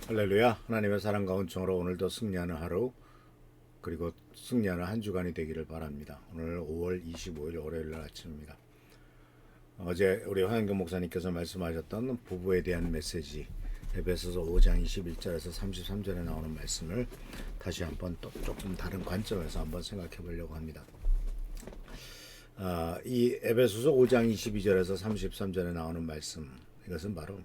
할렐루야. 하나님의 사랑과 은총으로 오늘도 승리하는 하루, 그리고 승리하는 한 주간이 되기를 바랍니다. 오늘 5월 25일 월요일 아침입니다. 어제 우리 황영경 목사님께서 말씀하셨던 부부에 대한 메시지, 에베소서 5장 21절에서 33절에 나오는 말씀을 다시 한번 또 조금 다른 관점에서 한번 생각해 보려고 합니다. 이 에베소서 5장 22절에서 33절에 나오는 말씀, 이것은 바로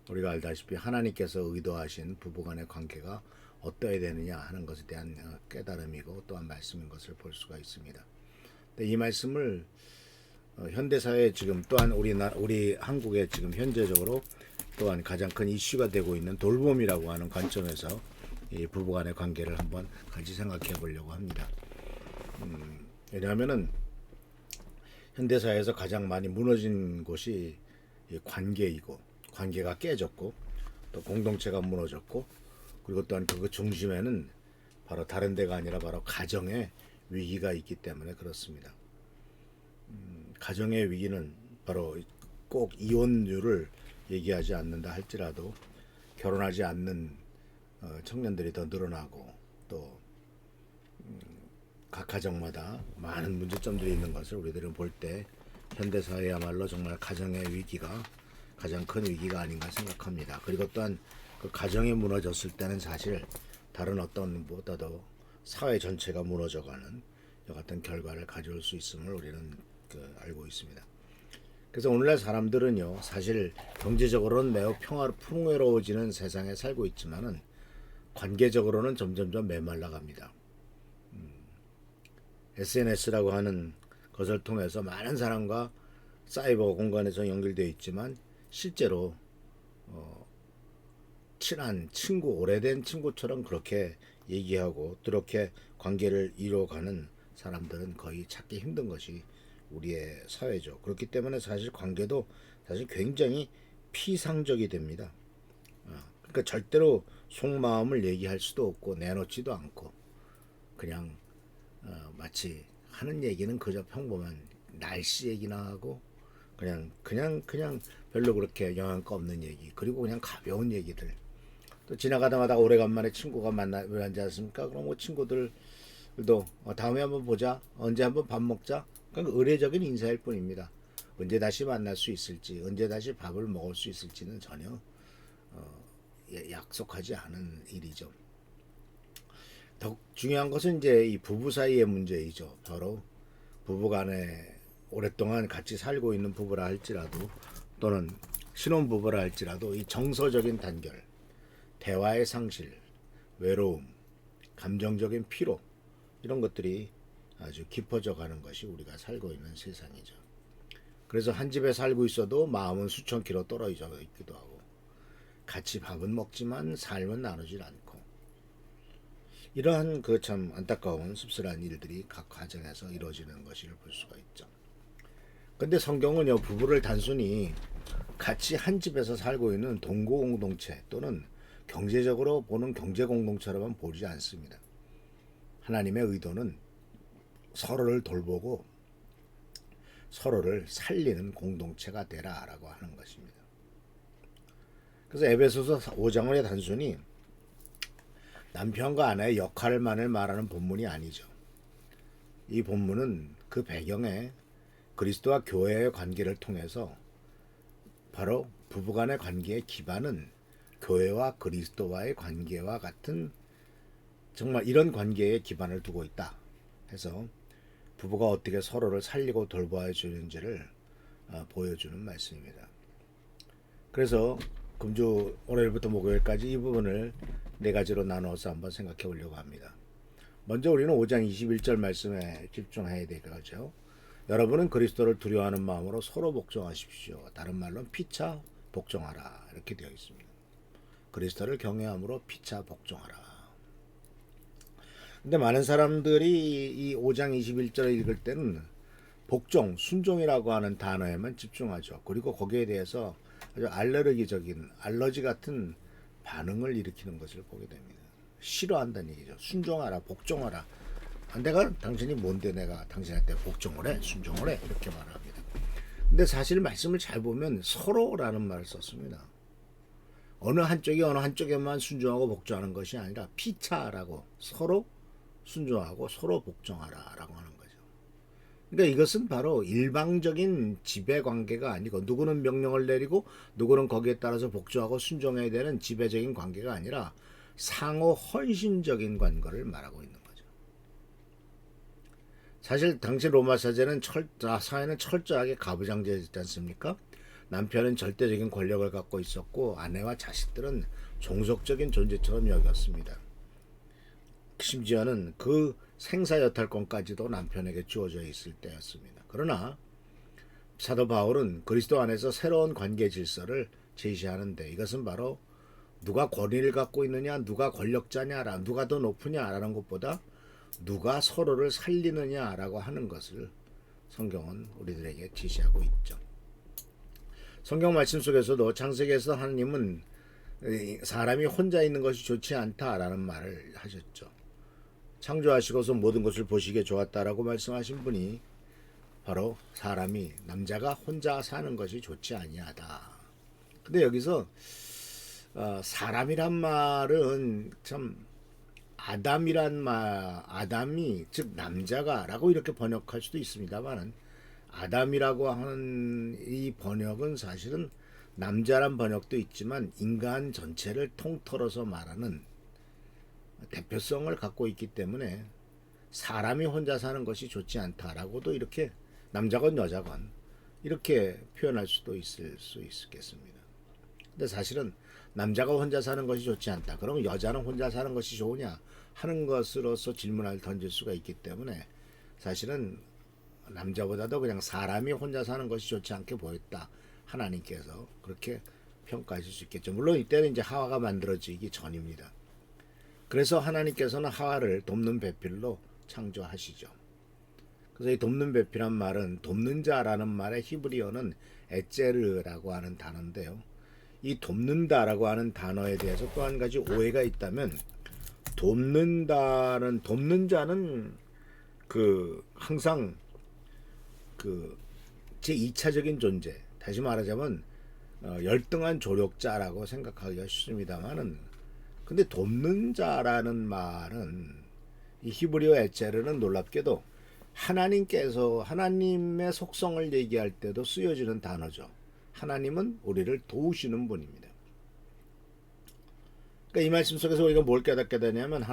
우리가 알다시피 하나님께서 의도하신 부부간의 관계가 어떠해야 되느냐 하는 것에 대한 깨달음이고 또한 말씀인 것을 볼 수가 있습니다. 이 말씀을 현대사회에 지금 또한 우리 한국에 지금 현재적으로 또한 가장 큰 이슈가 되고 있는 돌봄이라고 하는 관점에서 이 부부간의 관계를 한번 같이 생각해 보려고 합니다. 왜냐하면은 현대사회에서 가장 많이 무너진 곳이 관계이고, 관계가 깨졌고 또 공동체가 무너졌고, 그리고 또한 그 중심에는 바로 다른 데가 아니라 바로 가정의 위기가 있기 때문에 그렇습니다. 가정의 위기는 바로 꼭 이혼율을 얘기하지 않는다 할지라도 결혼하지 않는 청년들이 더 늘어나고, 또 각 가정마다 많은 문제점들이 있는 것을 우리들은 볼 때 현대사회야말로 정말 가정의 위기가 가장 큰 위기가 아닌가 생각합니다. 그리고 또한 그 가정이 무너졌을 때는 사실 다른 어떤 보다도 사회 전체가 무너져가는 이 같은 결과를 가져올 수 있음을 우리는 알고 있습니다. 그래서 오늘날 사람들은요, 사실 경제적으로는 매우 풍요로워지는 세상에 살고 있지만은 관계적으로는 점점점 메말라갑니다. SNS라고 하는 것을 통해서 많은 사람과 사이버 공간에서 연결되어 있지만 실제로 친한 친구, 오래된 친구처럼 그렇게 얘기하고 그렇게 관계를 이루어가는 사람들은 거의 찾기 힘든 것이 우리의 사회죠. 그렇기 때문에 사실 관계도 사실 굉장히 피상적이 됩니다. 그러니까 절대로 속마음을 얘기할 수도 없고 내놓지도 않고, 그냥 마치 하는 얘기는 그저 평범한 날씨 얘기나 하고 그냥 별로 그렇게 영향가 없는 얘기, 그리고 그냥 가벼운 얘기들. 또 지나가다마다 오래간만에 친구가 왜 앉지 않습니까? 그럼 뭐 친구들도 다음에 한번 보자, 언제 한번 밥 먹자, 그러니까 의례적인 인사일 뿐입니다. 언제 다시 만날 수 있을지, 언제 다시 밥을 먹을 수 있을지는 전혀 약속하지 않은 일이죠. 더 중요한 것은 이제 이 부부 사이의 문제이죠. 바로 부부간에 오랫동안 같이 살고 있는 부부라 할지라도, 또는 신혼부부라 할지라도 이 정서적인 단결, 대화의 상실, 외로움, 감정적인 피로, 이런 것들이 아주 깊어져 가는 것이 우리가 살고 있는 세상이죠. 그래서 한 집에 살고 있어도 마음은 수천 킬로 떨어져 있기도 하고, 같이 밥은 먹지만 삶은 나누질 않고, 이러한 그 참 안타까운 씁쓸한 일들이 각 가정에서 이루어지는 것을 볼 수가 있죠. 근데 성경은요, 부부를 단순히 같이 한 집에서 살고 있는 동거 공동체 또는 경제적으로 보는 경제 공동체로만 보지 않습니다. 하나님의 의도는 서로를 돌보고 서로를 살리는 공동체가 되라라고 하는 것입니다. 그래서 에베소서 5장은 단순히 남편과 아내의 역할만을 말하는 본문이 아니죠. 이 본문은 그 배경에 그리스도와 교회의 관계를 통해서 바로 부부간의 관계의 기반은 교회와 그리스도와의 관계와 같은 정말 이런 관계에 기반을 두고 있다 해서 부부가 어떻게 서로를 살리고 돌보아 주는지를 보여주는 말씀입니다. 그래서 금주 월요일부터 목요일까지 이 부분을 네 가지로 나누어서 한번 생각해 보려고 합니다. 먼저 우리는 5장 21절 말씀에 집중해야 되겠죠. 여러분은 그리스도를 두려워하는 마음으로 서로 복종하십시오. 다른 말로는 피차 복종하라 이렇게 되어 있습니다. 그리스도를 경외함으로 피차 복종하라. 근데 많은 사람들이 이 5장 21절을 읽을 때는 복종, 순종이라고 하는 단어에만 집중하죠. 그리고 거기에 대해서 아주 알러지 같은 반응을 일으키는 것을 보게 됩니다. 싫어한다는 얘기죠. 순종하라, 복종하라. 내가 당신이 뭔데 내가 당신한테 복종을 해, 순종을 해 이렇게 말합니다. 근데 사실 말씀을 잘 보면 서로라는 말을 썼습니다. 어느 한쪽에만 순종하고 복종하는 것이 아니라 피차라고 서로 순종하고 서로 복종하라라고 하는 거죠. 그러니까 이것은 바로 일방적인 지배 관계가 아니고 누구는 명령을 내리고 누구는 거기에 따라서 복종하고 순종해야 되는 지배적인 관계가 아니라 상호 헌신적인 관계를 말하고 있는 거죠. 사실 당시 로마 사회는 철저하게 가부장제였지 않습니까? 남편은 절대적인 권력을 갖고 있었고 아내와 자식들은 종속적인 존재처럼 여겼습니다. 심지어는 그 생사여탈권까지도 남편에게 주어져 있을 때였습니다. 그러나 사도 바울은 그리스도 안에서 새로운 관계 질서를 제시하는데 이것은 바로 누가 권위를 갖고 있느냐, 누가 권력자냐, 누가 더 높으냐라는 것보다 누가 서로를 살리느냐라고 하는 것을 성경은 우리들에게 지시하고 있죠. 성경 말씀 속에서도 창세기에서 하나님은 사람이 혼자 있는 것이 좋지 않다라는 말을 하셨죠. 창조하시고서 모든 것을 보시기에 좋았다라고 말씀하신 분이 바로 사람이 남자가 혼자 사는 것이 좋지 아니하다. 근데 여기서 사람이란 말은 참 아담이 즉 남자가라고 이렇게 번역할 수도 있습니다만은 아담이라고 하는 이 번역은 사실은 남자란 번역도 있지만 인간 전체를 통틀어서 말하는 대표성을 갖고 있기 때문에 사람이 혼자 사는 것이 좋지 않다라고도 이렇게 남자건 여자건 이렇게 표현할 수도 있을 수 있겠습니다. 근데 사실은 남자가 혼자 사는 것이 좋지 않다. 그러면 여자는 혼자 사는 것이 좋으냐 하는 것으로서 질문을 던질 수가 있기 때문에 사실은 남자보다도 그냥 사람이 혼자 사는 것이 좋지 않게 보였다. 하나님께서 그렇게 평가하실 수 있겠죠. 물론 이때는 이제 하와가 만들어지기 전입니다. 그래서 하나님께서는 하와를 돕는 배필로 창조하시죠. 그래서 이 돕는 배필한 말은 돕는 자라는 말의 히브리어는 에제르라고 하는 단어인데요. 이 돕는다라고 하는 단어에 대해서 또 한 가지 오해가 있다면 돕는 자는 항상 제2차적인 존재, 다시 말하자면 열등한 조력자라고 생각하기가 쉽습니다만은 근데 돕는 자라는 말은 이 히브리어 에체르는 놀랍게도 하나님께서 하나님의 속성을 얘기할 때도 쓰여지는 단어죠. 하나님은 우리를 도우시는 분입니다. 그러니까 이 말씀 속에서 우리가 뭘 깨닫게 되냐면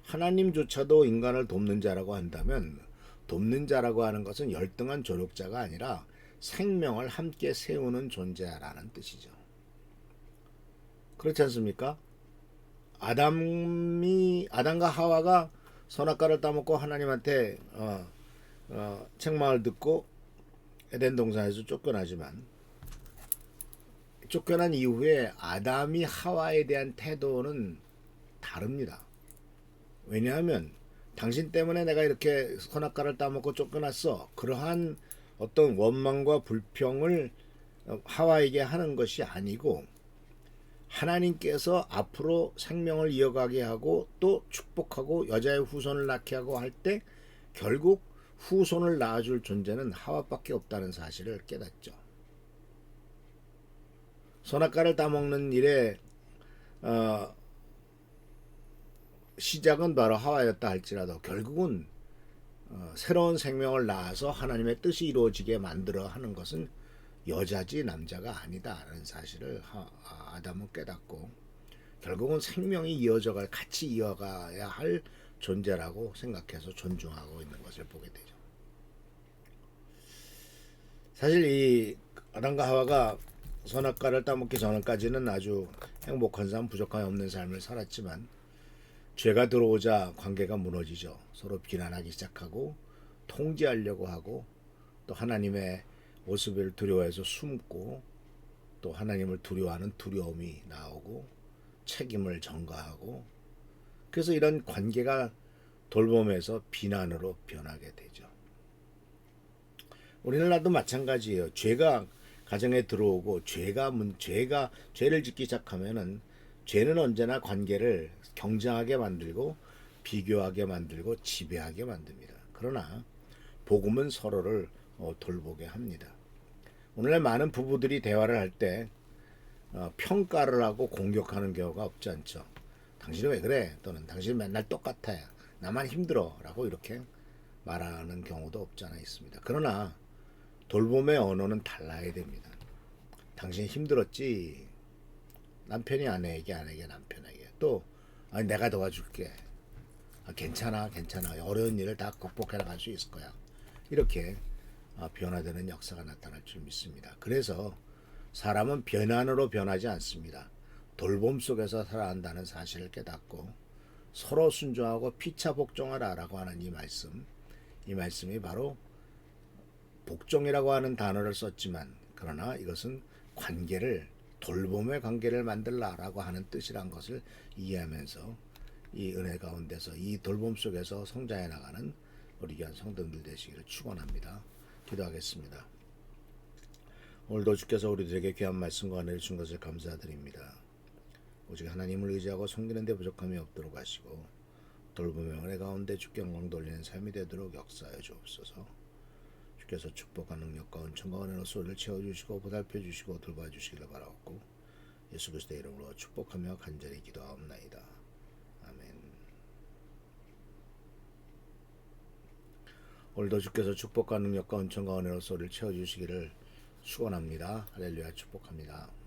하나님조차도 인간을 돕는 자라고 한다면 돕는 자라고 하는 것은 열등한 조력자가 아니라 생명을 함께 세우는 존재라는 뜻이죠. 그렇지 않습니까? 아담과 하와가 선악과를 따먹고 하나님한테 책망을 듣고 에덴 동산에서 쫓겨나지만 쫓겨난 이후에 아담이 하와에 대한 태도는 다릅니다. 왜냐하면 당신 때문에 내가 이렇게 선악과를 따먹고 쫓겨났어. 그러한 어떤 원망과 불평을 하와에게 하는 것이 아니고 하나님께서 앞으로 생명을 이어가게 하고 또 축복하고 여자의 후손을 낳게 하고 할 때 결국 후손을 낳아줄 존재는 하와밖에 없다는 사실을 깨닫죠. 선악과를 따먹는 일에 시작은 바로 하와였다 할지라도 결국은 새로운 생명을 낳아서 하나님의 뜻이 이루어지게 만들어 하는 것은 여자지 남자가 아니다라는 사실을 아담은 깨닫고 결국은 생명이 같이 이어가야 할 존재라고 생각해서 존중하고 있는 것을 보게 되죠. 사실 이 아담과 하와가 선악과를 따먹기 전까지는 아주 행복한 삶, 부족함이 없는 삶을 살았지만 죄가 들어오자 관계가 무너지죠. 서로 비난하기 시작하고 통제하려고 하고 또 하나님의 모습을 두려워해서 숨고 또 하나님을 두려워하는 두려움이 나오고 책임을 전가하고 그래서 이런 관계가 돌봄에서 비난으로 변하게 되죠. 우리나라도 마찬가지예요. 죄가 가정에 들어오고 죄를 짓기 시작하면은 죄는 언제나 관계를 경쟁하게 만들고 비교하게 만들고 지배하게 만듭니다. 그러나 복음은 서로를 돌보게 합니다. 오늘날 많은 부부들이 대화를 할 때 평가를 하고 공격하는 경우가 없지 않죠. 당신은 왜 그래? 또는 당신은 맨날 똑같아. 나만 힘들어. 라고 이렇게 말하는 경우도 없지 않아 있습니다. 그러나 돌봄의 언어는 달라야 됩니다. 당신 힘들었지? 남편이 아내에게 남편에게 또 아니, 내가 도와줄게. 괜찮아 어려운 일을 다 극복해 나갈 수 있을 거야. 이렇게 변화되는 역사가 나타날 줄 믿습니다. 그래서 사람은 변환으로 변하지 않습니다. 돌봄 속에서 살아간다는 사실을 깨닫고 서로 순종하고 피차 복종하라라고 하는 이 말씀이 바로 복종이라고 하는 단어를 썼지만 그러나 이것은 돌봄의 관계를 만들라라고 하는 뜻이란 것을 이해하면서 이 은혜 가운데서 이 돌봄 속에서 성장해 나가는 우리 귀한 성도들 되시기를 축원합니다. 기도하겠습니다. 오늘도 주께서 우리들에게 귀한 말씀과 은혜를 준 것을 감사드립니다. 오직 하나님을 의지하고 섬기는 데 부족함이 없도록 하시고 돌봄의 은혜 가운데 주께 영광 돌리는 삶이 되도록 역사해 주옵소서. 주께서 축복과 능력과 은총과 은혜로 소리를 채워주시고 보살펴 주시고 돌봐 주시기를 바라옵고 예수 그리스도의 이름으로 축복하며 간절히 기도하옵나이다. 아멘. 오늘도 주께서 축복과 능력과 은총과 은혜로 소리를 채워주시기를 축원합니다. 할렐루야 축복합니다.